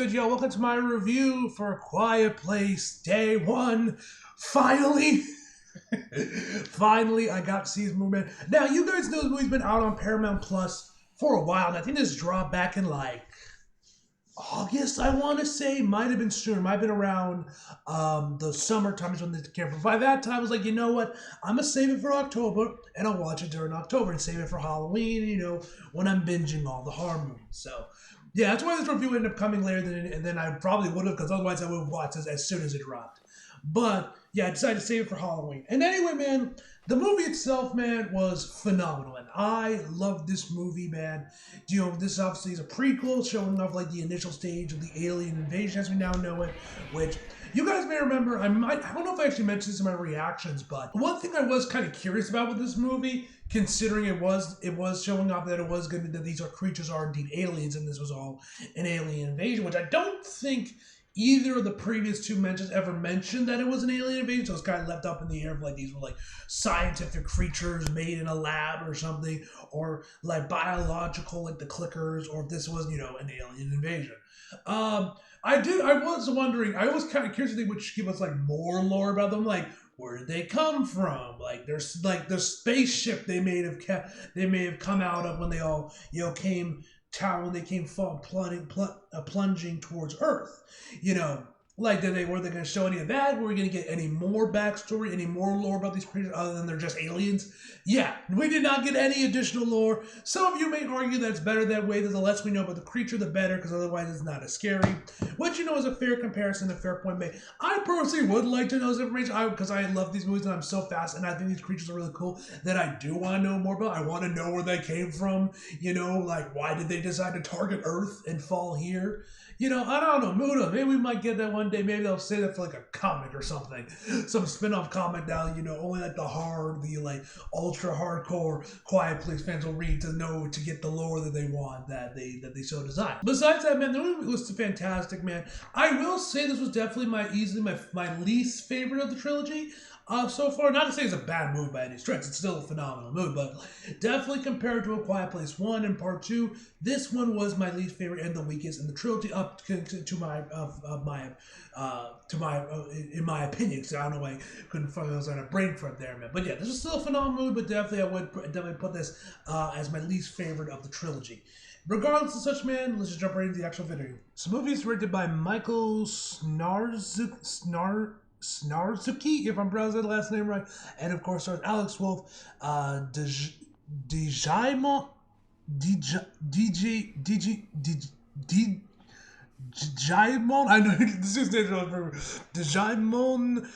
good, yo? Welcome to my review for Quiet Place Day 1. Finally! Finally, I got to see this movie. Now, you guys know this movie's been out on Paramount Plus for a while. And I think this dropped back in like August, I want to say. Might have been sooner. Might have been around the summer times when they came. But by that time, I was like, you know what? I'm going to save it for October, and I'll watch it during October and save it for Halloween, when I'm binging all the horror movies. So, yeah, that's why this review ended up coming later than I probably would have, because otherwise I would have watched it as soon as it dropped. But, yeah, I decided to save it for Halloween. And anyway, man, the movie itself, man, was phenomenal. And I loved this movie, man. This obviously is a prequel showing off, like, the initial stage of the alien invasion as we now know it, which you guys may remember. I don't know if I actually mentioned this in my reactions, but one thing I was kind of curious about with this movie, considering it was showing off that it was going to, that these creatures are indeed aliens, and this was all an alien invasion, which I don't think either of the previous two mentions ever mentioned that it was an alien invasion, so it's kind of left up in the air of like these were like scientific creatures made in a lab or something, or like biological like the clickers, or if this was, an alien invasion. I was wondering, I was kind of curious if they would give us like more lore about them, like where did they come from? Like there's like the spaceship they may have come out of when they all came when they came plunging towards Earth. Like were they going to show any of that? Were we going to get any more backstory, any more lore about these creatures other than they're just aliens? Yeah, we did not get any additional lore. Some of you may argue that it's better that way, that the less we know about the creature, the better, because otherwise it's not as scary. Which, is a fair comparison, a fair point made. I personally would like to know this information, because I love these movies and I'm so fast, and I think these creatures are really cool, that I do want to know more about. I want to know where they came from, like why did they decide to target Earth and fall here? I don't know, Muda, maybe we might get that one day. Maybe they'll say that for like a comic or something. Some spin-off comic now, only like the like ultra hardcore Quiet Place fans will read to get the lore that they want, that they so design. Besides that, man, the movie was fantastic, man. I will say this was definitely easily my least favorite of the trilogy. So far, not to say it's a bad movie by any stretch, it's still a phenomenal movie, but definitely compared to A Quiet Place 1 and Part 2, this one was my least favorite and the weakest in the trilogy, up to in my opinion, because I don't know why I couldn't find, I was on a brain front there, man. But yeah, this is still a phenomenal movie, but definitely I would definitely put this as my least favorite of the trilogy. Regardless of such, man, let's just jump right into the actual video. So the movie is directed by Michael Snarzuki, if I'm pronouncing the last name right, and of course stars Alex Wolff, Djimon Djimon, I know this is Djimon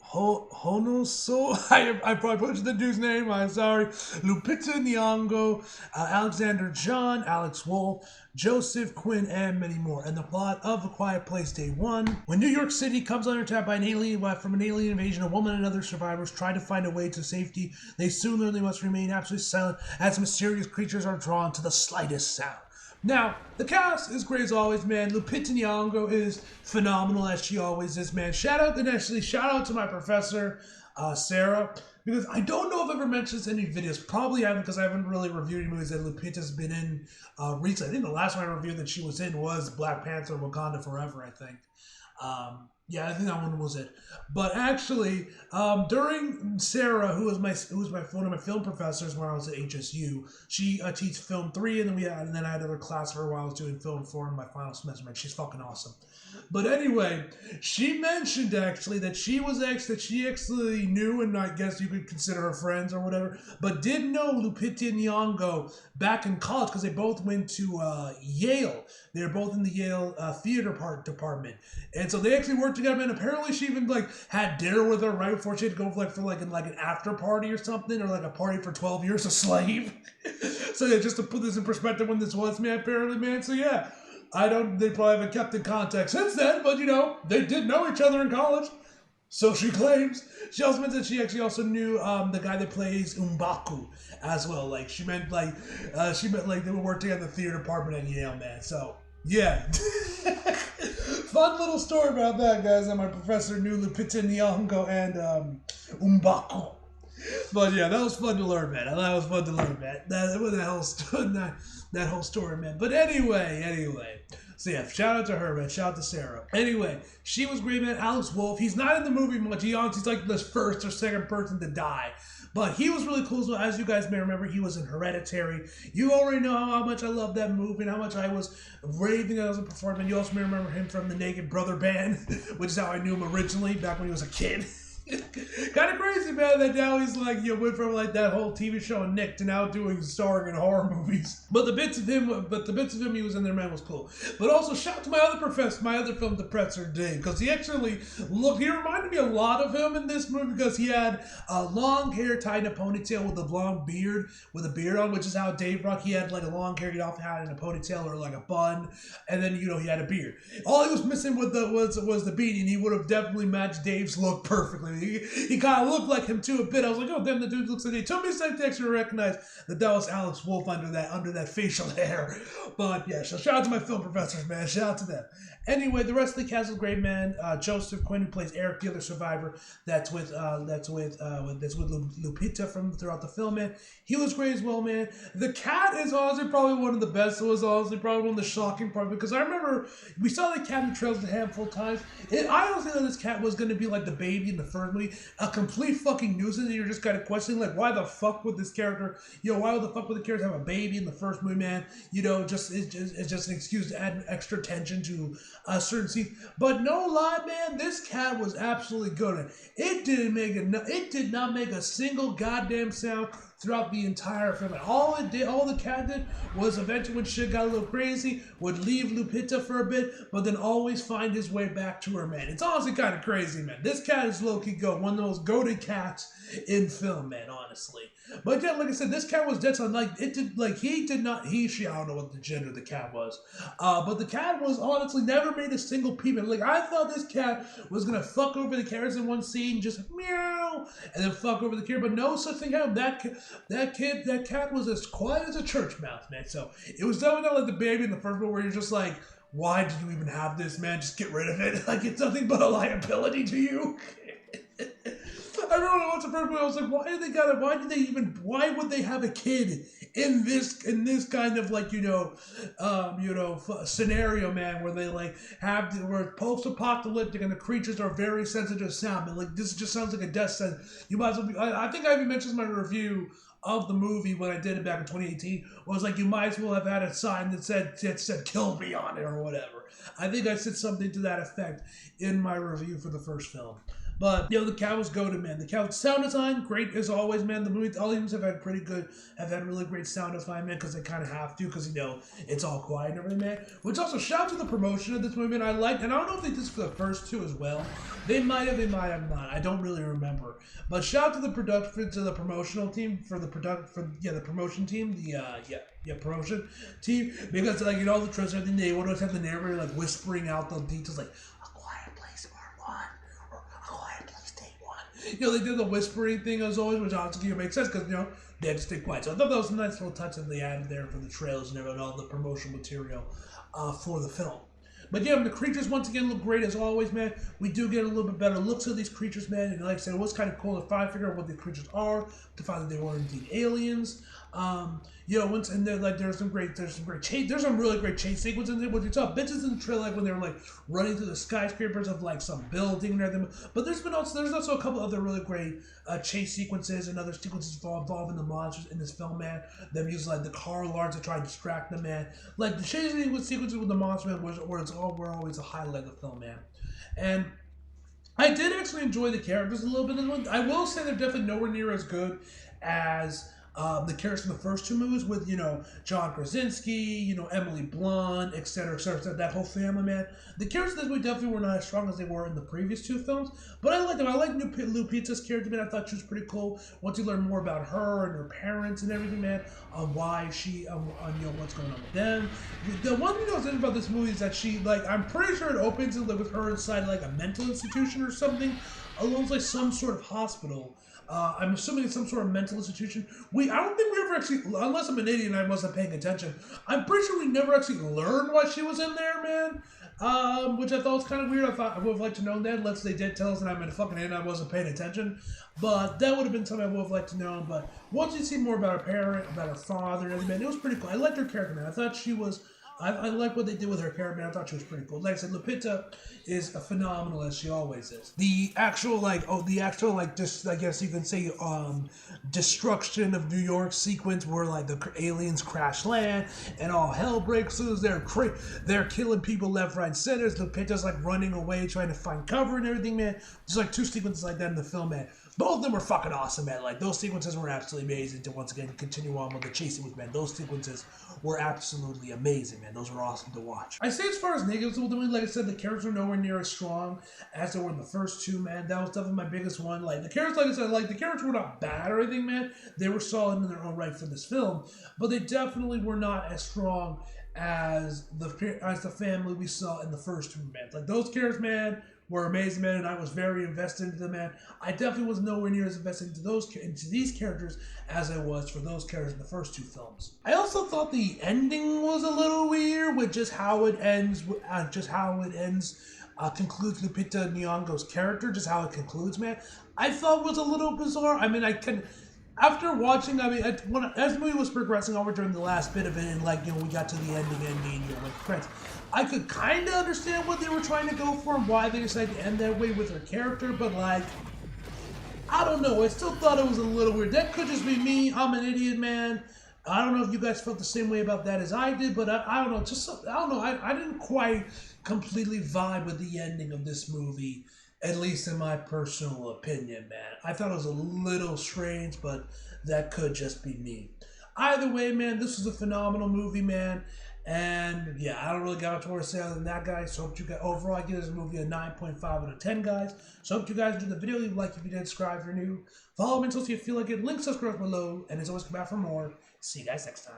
Honoso. I probably butchered the dude's name. I'm sorry. Lupita Nyong'o, Alexander John, Alex Wolff, Joseph Quinn, and many more. And the plot of A Quiet Place Day 1. When New York City comes under attack by an alien invasion, a woman and other survivors try to find a way to safety. They soon learn they must remain absolutely silent as mysterious creatures are drawn to the slightest sound. Now, the cast is great as always, man. Lupita Nyong'o is phenomenal as she always is, man. Shout out to my professor, Sarah, because I don't know if I've ever mentioned this in any videos. Probably haven't, because I haven't really reviewed any movies that Lupita's been in recently. I think the last one I reviewed that she was in was Black Panther: Wakanda Forever, I think. Yeah, I think that one was it. But actually, during Sarah, who was one of my film professors when I was at HSU, she teaches film 3, and then I had another class for her while I was doing film 4 in my final semester. Man, she's fucking awesome. But anyway, she mentioned actually that she actually knew, and I guess you could consider her friends or whatever, but did know Lupita Nyong'o back in college, because they both went to Yale. They were both in the Yale theater department, and so they actually worked together. And apparently, she even like had dinner with her right before she had to go for an after party or something, or like a party for 12 years a slave. So yeah, just to put this in perspective, when this was, man, apparently, man. So yeah. They probably haven't kept in contact since then, but they did know each other in college. So she claims. She also meant that she actually also knew the guy that plays M'Baku as well. Like she meant like they would work together in the theater department at Yale, man. So yeah. Fun little story about that, guys. That my professor knew Lupita Nyong'o and M'Baku. But yeah, that was fun to learn, man. That was fun to learn, man. That whole story, man. But anyway. So yeah, shout out to her, man. Shout out to Sarah. Anyway, she was great, man. Alex Wolff, he's not in the movie much. He's like the first or second person to die. But he was really cool. So as you guys may remember, he was in Hereditary. You already know how much I love that movie and how much I was raving as a performer. You also may remember him from the Naked Brother Band, which is how I knew him originally, back when he was a kid. Kind of crazy, man, that now he's like, went from like that whole TV show Nick to now starring in horror movies. But the bits of him he was in there, man, was cool. But also shout out to my other film, The Professor Dave, because he reminded me a lot of him in this movie because he had long hair tied in a ponytail with a blonde beard, on, which is how Dave Rock, he had like a long hair, he'd often had in a ponytail or like a bun, and then, he had a beard. All he was missing was the beanie, and he would have definitely matched Dave's look perfectly. He kind of looked like him too a bit. I was like, oh damn, the dude looks like he. It took me a second to actually recognize that was Alex Wolff under that facial hair. But yeah, so shout out to my film professors, man. Shout out to them. Anyway, the rest of the cast is great, man. Joseph Quinn, who plays Eric, the other survivor, that's with Lupita from throughout the film, man. He was great as well, man. The cat is honestly probably one of the best. It was honestly probably one of the shocking parts because I remember we saw the cat in the trailers a handful of times. I honestly thought this cat was going to be like the baby in the first movie, a complete fucking nuisance, and you're just kind of questioning like, why the fuck would this character, why the fuck would the character have a baby in the first movie, man? It's just an excuse to add extra tension to certain scenes. But no lie, man, this cat was absolutely good. It did not make a single goddamn sound throughout the entire film. And all the cat did was eventually when shit got a little crazy, would leave Lupita for a bit, but then always find his way back to her, man. It's honestly kind of crazy, man. This cat is low-key one of those goated cats in film, man, honestly. But yeah, like I said, this cat was dead on, I don't know what the gender of the cat was. But the cat was honestly never made a single peep. Like, I thought this cat was gonna fuck over the carrots in one scene, just meow, and then fuck over the carrot, but no such thing happened. That cat was as quiet as a church mouse, man. So it was definitely not like the baby in the first one where you're just like, why did you even have this, man? Just get rid of it. Like, it's nothing but a liability to you. I remember once the first movie, I was like, why would they have a kid in this kind of like, scenario, man, where they like where it's post-apocalyptic and the creatures are very sensitive to sound, man. Like, this just sounds like a death sentence. You might as well be, I think I even mentioned in my review of the movie when I did it back in 2018, was like, you might as well have had a sign that said kill me on it or whatever. I think I said something to that effect in my review for the first film. But, the cat was goated, man. The cat sound design, great as always, man. The movie, all the movies have had really great sound design, man, because they kind of have to, because, it's all quiet and everything, man. Which also, shout out to the promotion of this movie, man. I liked, and I don't know if they did this for the first two as well. They might have not. I don't really remember. But shout out to the promotional team, the promotion team, promotion team, because, like, all the trailers and everything, they would always have the narrator, like, whispering out the details, like, they did the whispering thing as always, which obviously makes sense because, they had to stay quiet. So I thought that was a nice little touch that they added there for the trailers and everything, all the promotional material for the film. But yeah, the creatures once again look great as always, man. We do get a little bit better looks of these creatures, man. And like I said, it was kind of cool to finally figure out what the creatures are, to find that they were indeed aliens. There's some really great chase sequences in there. What you saw bitches in the trailer, like when they were like running through the skyscrapers of like some building and everything. But there's also a couple other really great chase sequences and other sequences involving the monsters in this film, man. Them using like the car alarms to try and distract them, man. Like the chase sequences with the monster, man, were always a highlight of the film, man. And I did actually enjoy the characters a little bit in one. I will say they're definitely nowhere near as good as the characters in the first two movies with, John Krasinski, Emily Blunt, etc., that whole family, man. The characters in this movie definitely were not as strong as they were in the previous two films, but I liked them. I liked Lupita's character, man. I thought she was pretty cool. Once you learn more about her and her parents and everything, man, on why she, what's going on with them. The one thing that was interesting about this movie is that she, like, I'm pretty sure it opens with her inside, like, a mental institution or something, along like some sort of hospital. I'm assuming it's some sort of mental institution. I don't think we ever actually, unless I'm an idiot and I wasn't paying attention, I'm pretty sure we never actually learned why she was in there, man. Which I thought was kind of weird. I would have liked to know that, unless they did tell us and I'm in a fucking idiot and I wasn't paying attention. But that would have been something I would have liked to know. But once you see more about her parent, about her father, and everything, man, it was pretty cool. I liked her character, man. I thought she was I like what they did with her character. I thought she was pretty cool. Like I said, Lupita is a phenomenal as she always is. The actual just I guess you can say destruction of New York sequence where like the aliens crash land and all hell breaks loose. They're killing people left, right, and center. Lupita's like running away, trying to find cover and everything, man. There's like 2 sequences like that in the film, man. Both of them were fucking awesome, man. Like, those sequences were absolutely amazing. To once again continue on with the chasing with, man. Those sequences were absolutely amazing, man. Those were awesome to watch. I say as far as negatives, like I said, the characters were nowhere near as strong as they were in the first 2, man. That was definitely my biggest one. Like, the characters, like I said, like, the characters were not bad or anything, man. They were solid in their own right for this film, but they definitely were not as strong as the family we saw in the first 2, man. Like, those characters, man, were amazing, man, and I was very invested into them, man. I definitely was nowhere near as invested into these characters as I was for those characters in the first 2 films. I also thought the ending was a little weird with just how it ends, concludes Lupita Nyong'o's character, just how it concludes, man. I thought was a little bizarre. I mean, after watching, as the movie was progressing over during the last bit of it, and we got to the ending, with friends, I could kind of understand what they were trying to go for and why they decided to end that way with her character, but I don't know. I still thought it was a little weird. That could just be me. I'm an idiot, man. I don't know if you guys felt the same way about that as I did, but I don't know. I didn't quite completely vibe with the ending of this movie, at least in my personal opinion, man. I thought it was a little strange, but that could just be me. Either way, man, this was a phenomenal movie, man. And yeah, I don't really got much more to say other than that, guys. So hope you guys, overall, I give this movie a 9.5 out of 10, guys. So hope you guys enjoyed the video. Leave a like if you did, subscribe if you're new. Follow me until you feel like it. Link, subscribe below. And as always, come back for more. See you guys next time.